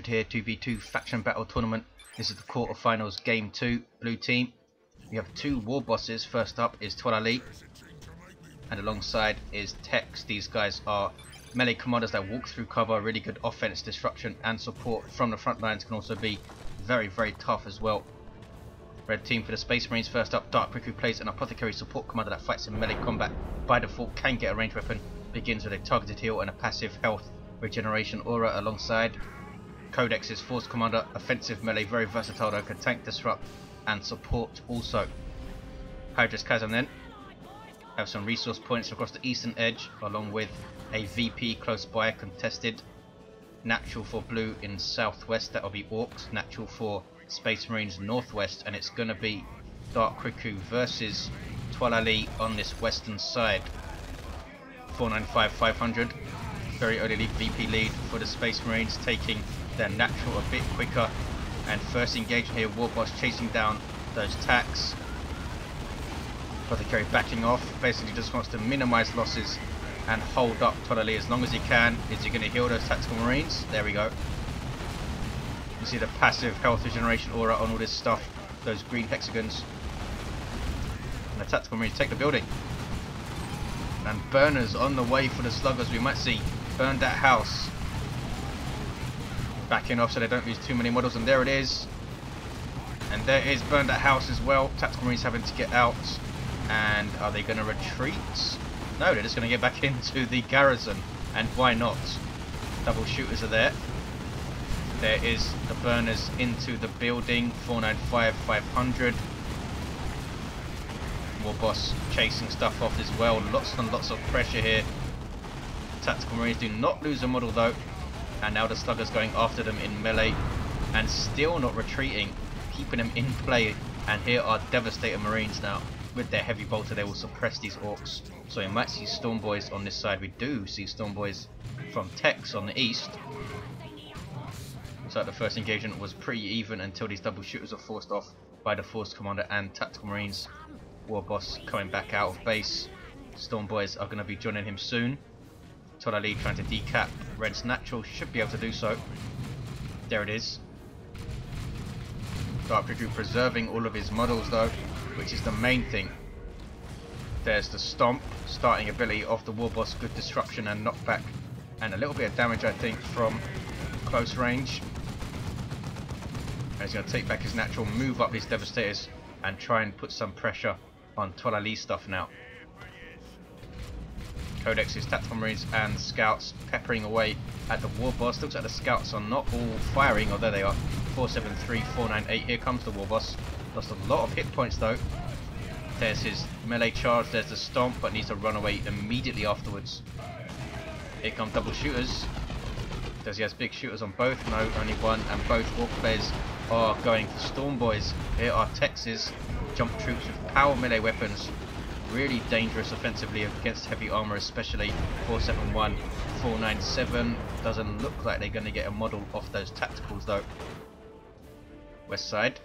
entered here, 2v2 faction battle tournament. This is the quarterfinals, game 2, blue team. We have 2 war bosses. First up is Toilailee, and alongside is Tex. These guys are melee commanders that walk through cover, really good offense, disruption and support from the front lines, can also be very, very tough as well. Red team for the Space Marines. First up, Dark Riku plays an Apothecary support commander that fights in melee combat. By default, can get a ranged weapon, begins with a targeted heal and a passive health regeneration aura. Alongside, Codex's force commander, offensive melee, very versatile though, can tank, disrupt and support also. Hydra's Chasm then have some resource points across the eastern edge, along with a VP close by, contested. Natural for blue in southwest, that'll be Orks. Natural for Space Marines northwest, and it's going to be Dark Riku versus Toilailee on this western side. 495 500, very early league VP lead for the Space Marines, taking their natural a bit quicker. And first engagement here, Warboss chasing down those attacks. Apothecary backing off, basically just wants to minimize losses and hold up Toilailee as long as he can. Is he going to heal those tactical marines? There we go. You see the passive health regeneration aura on all this stuff, those green hexagons. And the tactical marines take the building. And burners on the way for the sluggers. We might see burn that house. Backing off so they don't lose too many models, and there it is. And there is burn that house as well. Tactical marines having to get out. And are they going to retreat? No, they're just going to get back into the garrison. And why not? Double shooters are there. There is the burners into the building. 495 500. Warboss chasing stuff off as well. Lots and lots of pressure here. Tactical marines do not lose a model though. And now the sluggers going after them in melee. And still not retreating. Keeping them in play. And here are Devastator Marines now. With their heavy bolter, they will suppress these Orks. So we might see Storm Boys on this side. We do see Storm Boys from Tex on the east. Looks like the first engagement was pretty even until these double shooters are forced off by the Force Commander and Tactical Marines. Warboss coming back out of base. Storm Boys are going to be joining him soon. Toilailee trying to decap Red's natural, should be able to do so. There it is. Dark Riku preserving all of his models though, which is the main thing. There's the stomp, starting ability of the Warboss, good disruption and knockback, and a little bit of damage I think from close range. And he's going to take back his natural, move up his Devastators and try and put some pressure on Toilailee stuff now. Codex's tactical marines and scouts peppering away at the Warboss. Looks like the scouts are not all firing, although they are. 473 498. Here comes the Warboss. Lost a lot of hit points though. There's his melee charge, there's the stomp, but needs to run away immediately afterwards. Here come double shooters. Does he has big shooters on both? No, only one, and both Orc players are going for Storm Boys. Here are Tex's jump troops with power melee weapons. Really dangerous offensively against heavy armor, especially 471 497. Doesn't look like they're going to get a model off those tacticals though. West side.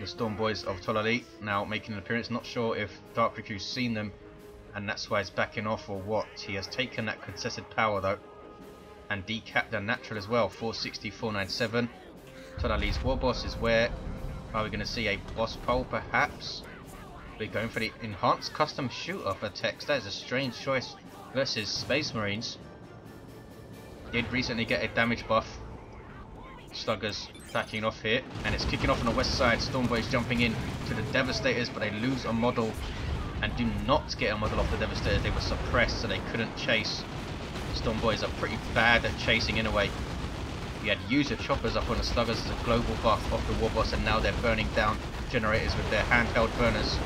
The Storm Boys of Toilailee now making an appearance. Not sure if Dark Riku's seen them and that's why he's backing off or what. He has taken that contested power though and decapped a natural as well. 460 497. Toilailee's Warboss is where? Are we going to see a boss pole perhaps? We're going for the enhanced custom shooter for Tex. That is a strange choice versus Space Marines. Did recently get a damage buff. Sluggers backing off here, and it's kicking off on the west side. Storm Boys jumping in to the Devastators, but they lose a model and do not get a model off the Devastators. They were suppressed, so they couldn't chase. Storm Boys are pretty bad at chasing in a way. We had user choppers up on the sluggers as a global buff off the Warboss, and now they're burning down generators with their handheld burners.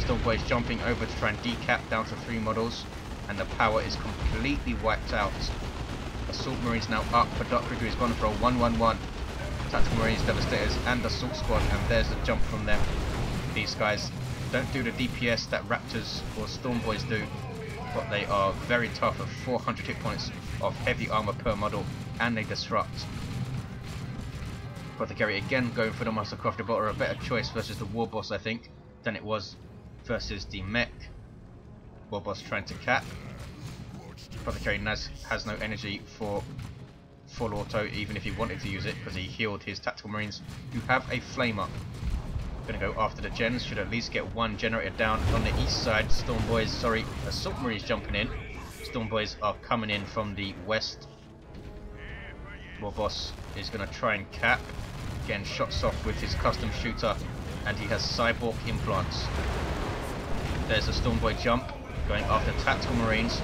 Storm Boys jumping over to try and decap down to 3 models, and the power is completely wiped out. Assault Marines now up, but Dark Riku has gone for a 1-1-1. Tactical Marines, Devastators and Assault Squad, and there's the jump from them. These guys don't do the DPS that Raptors or Storm Boys do, but they are very tough at 400 hit points of heavy armor per model, and they disrupt. Apothecary again going for the Master Crafted Bolter, a better choice versus the Warboss I think than it was versus the mech. Warboss trying to cap. Apothecary has no energy for full auto even if he wanted to use it, because he healed his tactical marines who have a flamer. Gonna go after the gens, should at least get one generator down on the east side. Assault marines jumping in. Storm boys are coming in from the west. Warboss is gonna try and cap, getting shots off with his custom shooter, and he has cyborg implants. There's a storm boy jump, going after tactical marines.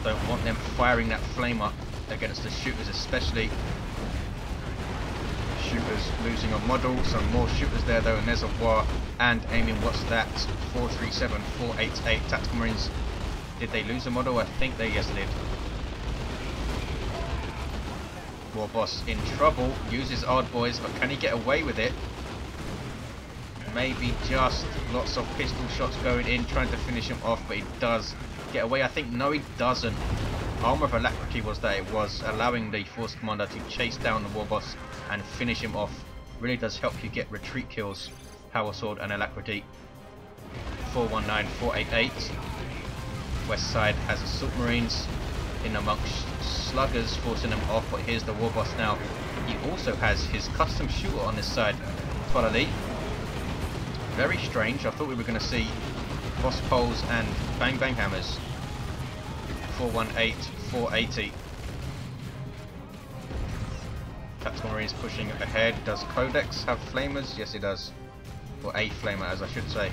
Don't want them firing that flamer against the shooters, especially. Shooters losing a model, some more shooters there though, and there's a war and aiming. What's that? 437, 488 tactical marines. Did they lose a model? I think they yes did. Warboss in trouble, uses Odd Boys, but can he get away with it? Maybe just lots of pistol shots going in, trying to finish him off, but he does get away. I think, no he doesn't. Armor of Alacrity was that it was allowing the Force Commander to chase down the Warboss and finish him off. Really does help you get retreat kills, Power Sword and Alacrity. 419, 488. West side has Assault Marines in amongst sluggers, forcing them off, but here's the Warboss now. He also has his custom shooter on this side, Toilailee. Very strange, I thought we were going to see boss poles and bang bang hammers. 418, 480. Tactical Marines pushing ahead. Does Codex have flamers? Yes, it does. Or a flamer, as I should say.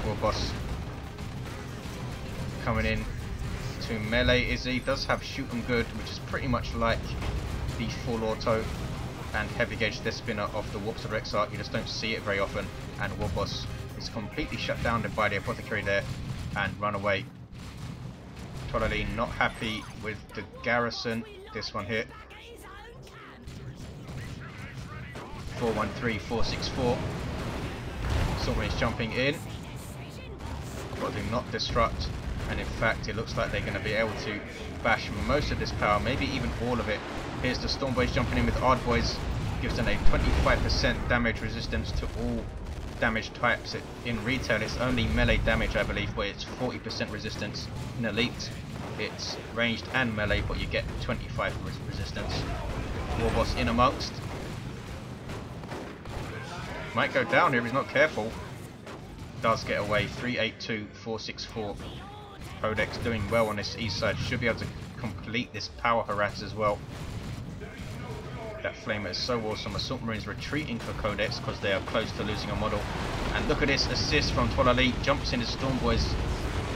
Warboss coming in to melee. Izzy does have shoot 'em good, which is pretty much like the full auto and heavy gauge death spinner of the Warps of Rexarch. You just don't see it very often, and Warboss is completely shut down by the Apothecary there and run away. Toilailee not happy with the garrison. This one here. 413, 464. Someone is jumping in, but do not disrupt. And in fact, it looks like they're going to be able to bash most of this power, maybe even all of it. Here's the Storm Boys jumping in with Odd Boys. Gives them a 25% damage resistance to all damage types. In retail, it's only melee damage, I believe, but it's 40% resistance. In Elite, it's ranged and melee, but you get 25 resistance. Warboss in amongst. Might go down here if he's not careful. Does get away. 382, 464. Codex doing well on this east side. Should be able to complete this power harass as well. That flamer is so awesome. Assault Marines retreating for Codex because they are close to losing a model. And look at this assist from Toilailee. Jumps in his Storm Boys.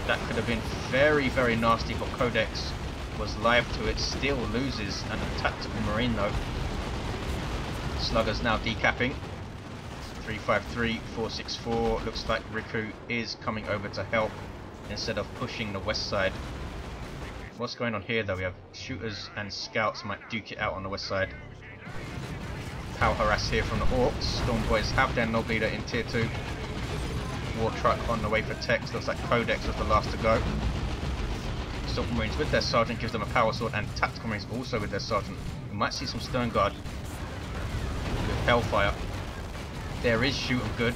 That could have been very, very nasty, but Codex was live to it. Still loses. And a tactical Marine though. Sluggers now decapping. 353, 464. Looks like Riku is coming over to help instead of pushing the west side. What's going on here though? We have shooters and scouts might duke it out on the west side. Power harass here from the Orks. Storm Boys have their Nob Leader in tier 2. War truck on the way for Tex. Looks like Codex was the last to go. Assault Marines with their sergeant gives them a power sword, and tactical Marines also with their sergeant. We might see some Stern Guard with Hellfire. There is shoot 'em good.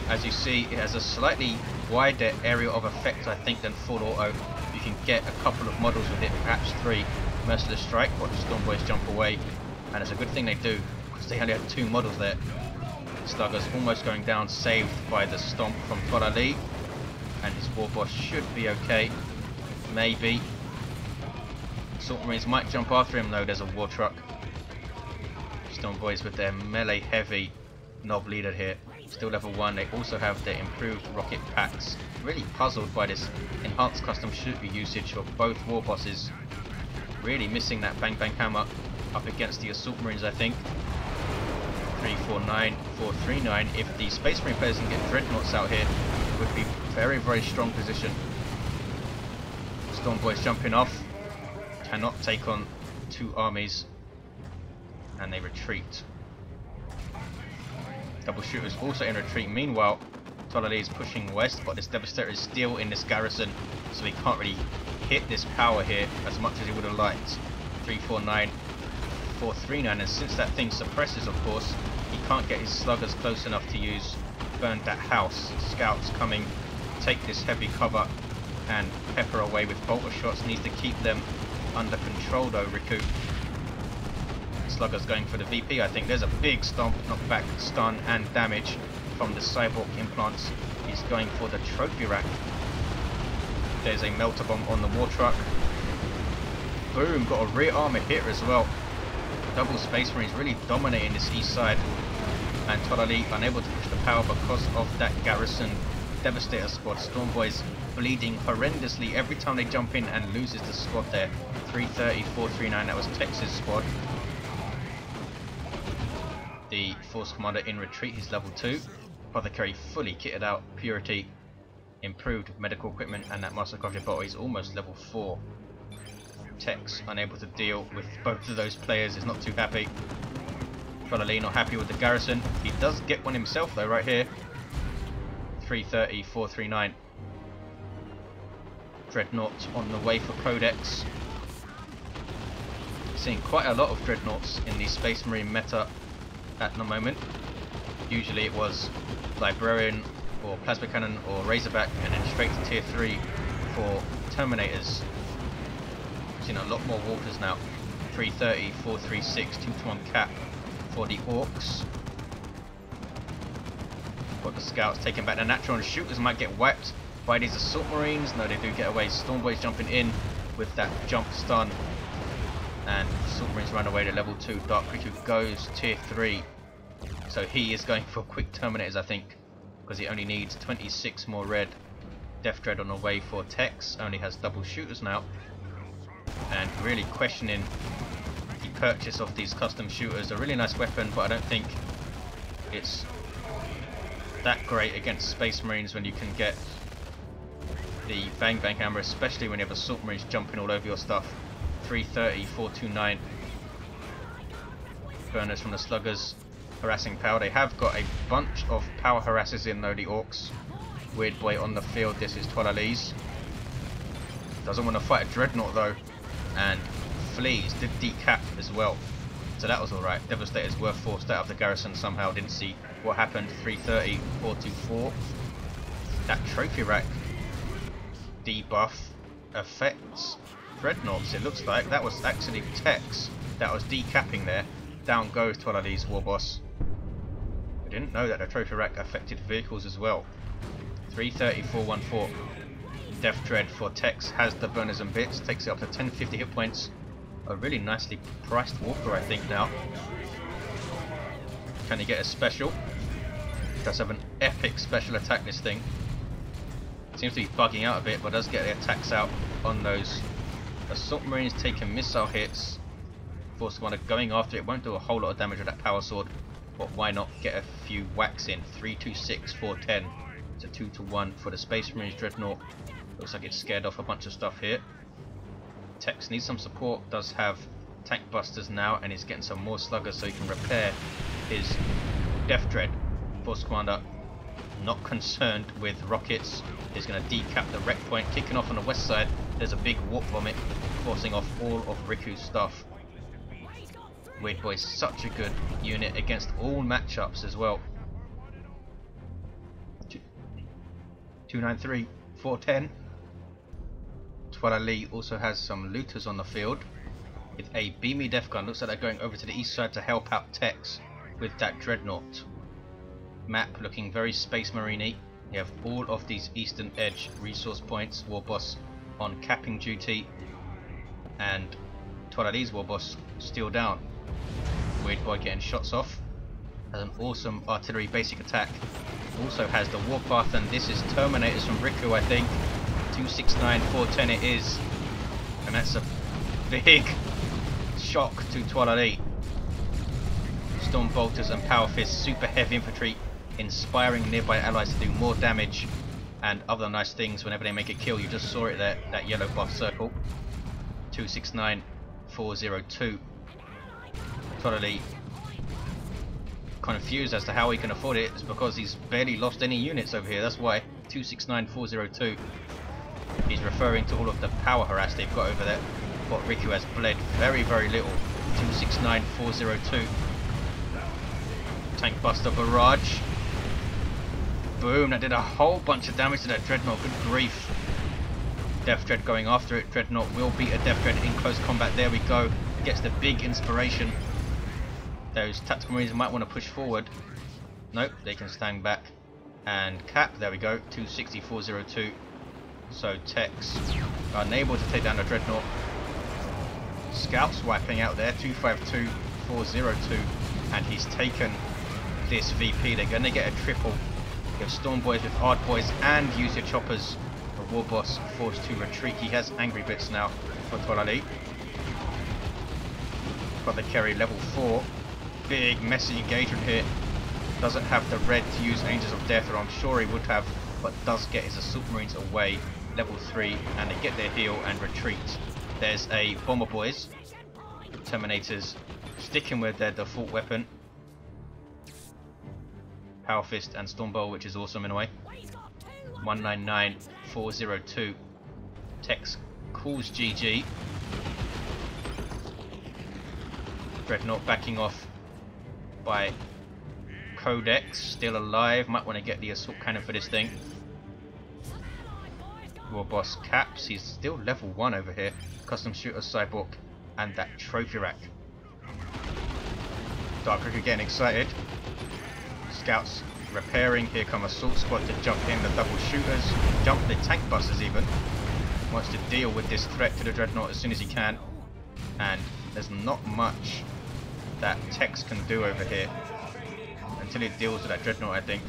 As you see, it has a slightly wider area of effect, I think, than full auto. You can get a couple of models with it, perhaps 3. Merciless Strike, watch the Storm Boys jump away. And it's a good thing they do, because they only have 2 models there. Sluggers almost going down, saved by the stomp from Toilailee. And his Warboss should be okay. Maybe. Assault Marines might jump after him though, there's a war truck. Storm Boys with their melee heavy Nob Leader here. Still level 1, they also have their improved rocket packs. Really puzzled by this enhanced custom shooter usage of both Warbosses. Really missing that bang bang hammer up against the Assault Marines, I think. 349, 439. If the Space Marine players can get Dreadnoughts out here, it would be very, very strong position. Storm Boys jumping off. Cannot take on 2 armies. And they retreat. Double shooters also in retreat. Meanwhile, Toilailee is pushing west, but this Devastator is still in this garrison, so he can't really hit this power here as much as he would have liked. 349, 439, and since that thing suppresses, of course, he can't get his sluggers close enough to use Burn That House. Scouts coming, take this heavy cover and pepper away with bolter shots. Needs to keep them under control though, Riku. Slugger's going for the VP, I think. There's a big stomp, knockback, stun and damage from the cyborg implants. He's going for the trophy rack. There's a melter bomb on the war truck. Boom, got a rear armor hit as well. Double Space Marines really dominating this east side. And Toilailee unable to push the power because of that garrison Devastator squad. Stormboys bleeding horrendously every time they jump in and loses the squad there. 330, 439, that was Tex's squad. The Force Commander in retreat, he's level 2. Apothecary fully kitted out, Purity, improved medical equipment, and that Master Crafted bottle is almost level 4. Tex unable to deal with both of those players, is not too happy. Toilailee not happy with the garrison. He does get one himself though right here. 330, 439. Dreadnought on the way for Codex. Seeing quite a lot of Dreadnoughts in the Space Marine meta at the moment. Usually it was Librarian or Plasma Cannon or Razorback, and then straight to tier 3 for Terminators. Seen a lot more waters now. 330, 436, 2-to-1 cap for the Orks. Got the scouts taking back the natural, and shooters might get wiped by these assault marines. No, they do get away. Stormboys jumping in with that jump stun, and assault marines run away to level 2. Dark Riku goes tier 3, so he is going for quick Terminators, I think, because he only needs 26 more red. Death Dread on the way for Tex, only has double shooters now, and really questioning the purchase of these custom shooters. A really nice weapon, but I don't think it's that great against Space Marines when you can get the Bang Bang Hammer, especially when you have assault marines jumping all over your stuff. 330, 429. Burners from the sluggers, harassing power. They have got a bunch of power harassers in though, the Orks. Weird boy on the field, this is Toilailee's. Doesn't want to fight a Dreadnought though, and flees, did decap as well. So that was alright. Devastators were forced out of the garrison somehow, didn't see what happened. 330, 424. That trophy rack debuff affects Dreadnoughts, it looks like. That was actually Tex that was decapping there. Down goes Toilailee's Warboss. I didn't know that the trophy rack affected vehicles as well. 330, 414. Death Dread for Tex has the burners and bits, takes it up to 1050 hit points. A really nicely priced walker, I think, now. Can he get a special? Does have an epic special attack, this thing. Seems to be bugging out a bit, but does get the attacks out on those assault marines, taking missile hits. Force Commander going after it, won't do a whole lot of damage with that power sword, but why not get a few whacks in? 326, 410. It's a 2-to-1 for the Space Marines Dreadnought. Looks like it's scared off a bunch of stuff here. Tex needs some support, does have tank busters now, and is getting some more sluggers so he can repair his Death Dread. Force Commander not concerned with rockets. He's going to decap the wreck point. Kicking off on the west side, there's a big warp vomit forcing off all of Riku's stuff. Weird Boy's such a good unit against all matchups as well. 293, 410. Toilailee also has some looters on the field with a beamy death gun. Looks like they're going over to the east side to help out Tex with that Dreadnought. Map looking very Space Marine-y. You have all of these eastern edge resource points. Warboss on capping duty, and Toilailee's Warboss still down. Weird Boy getting shots off. Has an awesome artillery basic attack. Also has the Warpath, and this is Terminators from Riku, I think. 269, 410 it is. And that's a big shock to Toilailee. Storm Bolters and Power Fists, super heavy infantry, inspiring nearby allies to do more damage and other nice things whenever they make a kill. You just saw it there, that yellow buff circle. 269, 402. Toilailee confused as to how he can afford it. It's because he's barely lost any units over here, that's why. 269, 402. He's referring to all of the power harass they've got over there, but Riku has bled very, very little. 269, 402. Tank Buster Barrage. Boom, that did a whole bunch of damage to that Dreadnought, good grief. Death Dread going after it. Dreadnought will beat a Death Dread in close combat. There we go. Gets the big inspiration. Those tactical marines might want to push forward. Nope, they can stand back and cap. There we go. 26402. So Tex are unable to take down the Dreadnought. Scouts wiping out there. 252402, and he's taken this VP. They're going to get a triple. You have Storm Boys with Hard Boys and use your choppers. The Warboss forced to retreat. He has Angry Bits now for Toilailee. Apothecary level 4. Big messy engagement here. Doesn't have the red to use Angels of Death, or I'm sure he would have, but does get his Assault Marines away. Level 3, and they get their heal and retreat. There's a Bomber Boys. Terminators sticking with their default weapon. Power Fist and Storm Bowl, which is awesome in a way. 199402. Tex calls GG. Dreadnought backing off by Codex, still alive. Might want to get the assault cannon for this thing. Warboss caps. He's still level 1 over here. Custom shooter Cyborg and that trophy rack. Dark Riku getting excited. Scouts repairing. Here come assault squad to jump in. The double shooters, jump the tank busters even. Wants to deal with this threat to the Dreadnought as soon as he can. And there's not much that Tex can do over here until he deals with that Dreadnought, I think.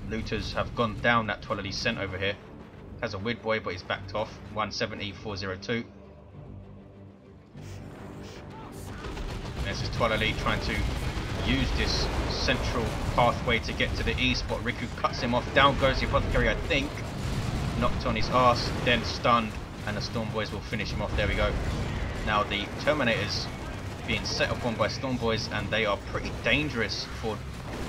Looters have gone down that Toilailee sent over here. Has a Weird Boy, but he's backed off. 170402. This is Toilailee trying to use this central pathway to get to the east, but Riku cuts him off. Down goes the Apothecary, I think. Knocked on his arse, then stunned, and the Storm Boys will finish him off. There we go. Now the Terminators being set upon by Storm Boys, and they are pretty dangerous for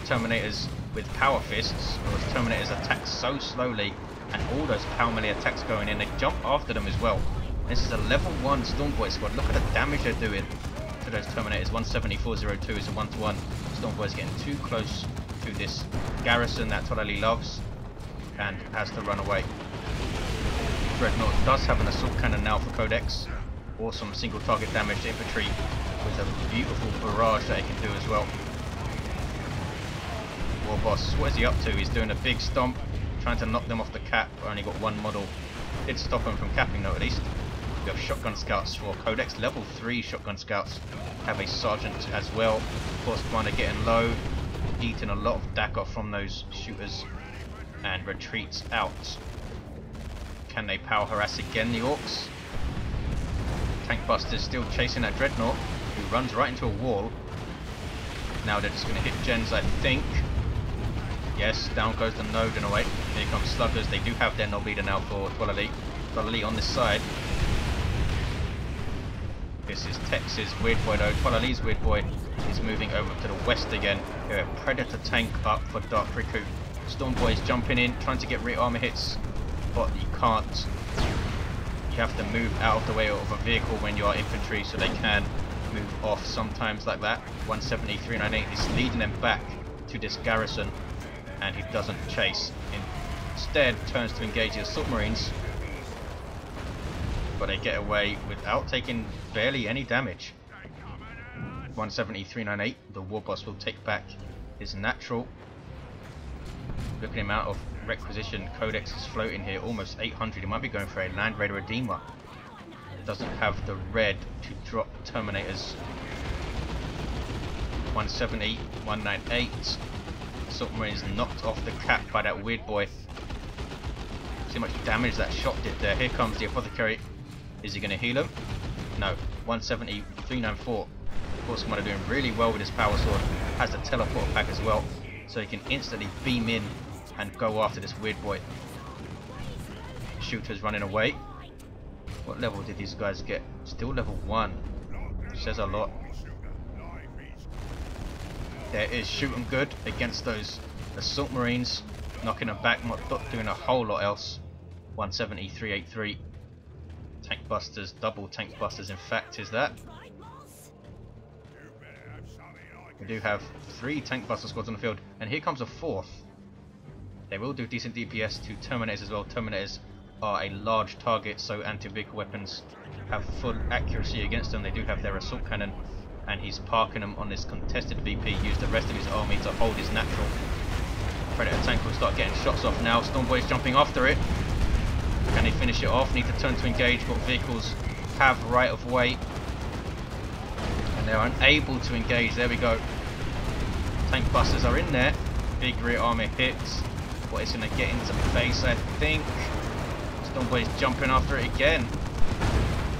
Terminators with Power Fists, because Terminators attack so slowly, and all those power melee attacks going in, they jump after them as well. This is a level 1 Storm Boy squad. Look at the damage they're doing to those Terminators. 170402 is a 1-to-1. Storm Boys getting too close to this garrison that Toilailee loves and has to run away. Dreadnought does have an assault cannon now for Codex. Awesome single target damage to infantry with a beautiful barrage that he can do as well. Warboss, what is he up to? He's doing a big stomp, trying to knock them off the cap. Only got one model. Did stop him from capping though, at least. We have shotgun scouts for Codex. Level 3 shotgun scouts. Have a sergeant as well. Force commander getting low, eating a lot of DAC off from those shooters, and retreats out. Can they power harass again, the Orks? Tank Busters still chasing that Dreadnought, who runs right into a wall. Now they're just going to hit gens, I think. Yes, down goes the node in a way. Here comes Sluggers. They do have their knob leader now for Toilailee. Toilailee on this side. This is Tex's Weird Boy though. Toilailee's Weird Boy is moving over to the west again. Here, a Predator tank up for Dark Riku. Storm Boys jumping in, trying to get rear armor hits, but you can't. You have to move out of the way of a vehicle when you are infantry, so they can move off sometimes like that. 170398 is leading them back to this garrison, and he doesn't chase. Instead, turns to engage his submarines, but they get away without taking barely any damage. 170398, the Warboss will take back his natural. Looking him out of requisition, Codex is floating here, almost 800. He might be going for a Land Raider Redeemer. Doesn't have the red to drop Terminators. 170, 198. Submarine is knocked off the cap by that Weird Boy. See how much damage that shot did there. Here comes the Apothecary. Is he going to heal him? No. 170, 394. Of course, Commander doing really well with his power sword. Has the teleport pack as well, so he can instantly beam in and go after this Weird Boy. Shooters running away. What level did these guys get? Still level 1. Says a lot. There is shooting good against those assault marines, knocking them back, not doing a whole lot else. 170, 383. Tank busters, double tank busters in fact is that. We do have 3 tank buster squads on the field, and here comes a 4th. They will do decent DPS to Terminators as well. Terminators are a large target, so anti-vehicle weapons have full accuracy against them. They do have their assault cannon, and he's parking them on this contested VP. Used the rest of his army to hold his natural. Predator tank will start getting shots off now. Stormboy's jumping after it. Can they finish it off? Need to turn to engage, but vehicles have right of way, and they're unable to engage. There we go. Tank busters are in there. Big rear army hits, but it's going to get into base, I think. Stormboy's jumping after it again.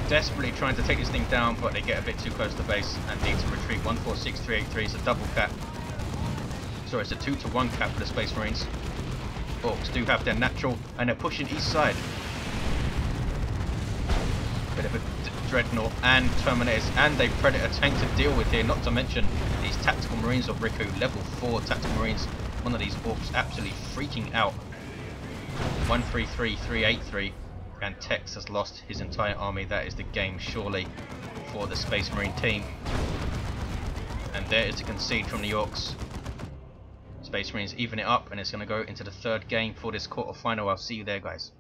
Desperately trying to take this thing down, but they get a bit too close to base and need to retreat. 146383 is a double cap. Sorry, it's a 2-to-1 cap for the Space Marines. Orks do have their natural, and they're pushing east side. Bit of a Dreadnought and Terminators and a Predator tank to deal with here, not to mention these Tactical Marines of Riku, level 4 Tactical Marines. One of these Orks absolutely freaking out. 133383, and Tex has lost his entire army. That is the game surely for the Space Marine team. And there is the concede from the Orks. Space Marines even it up, and it's going to go into the third game for this quarterfinal. I'll see you there, guys.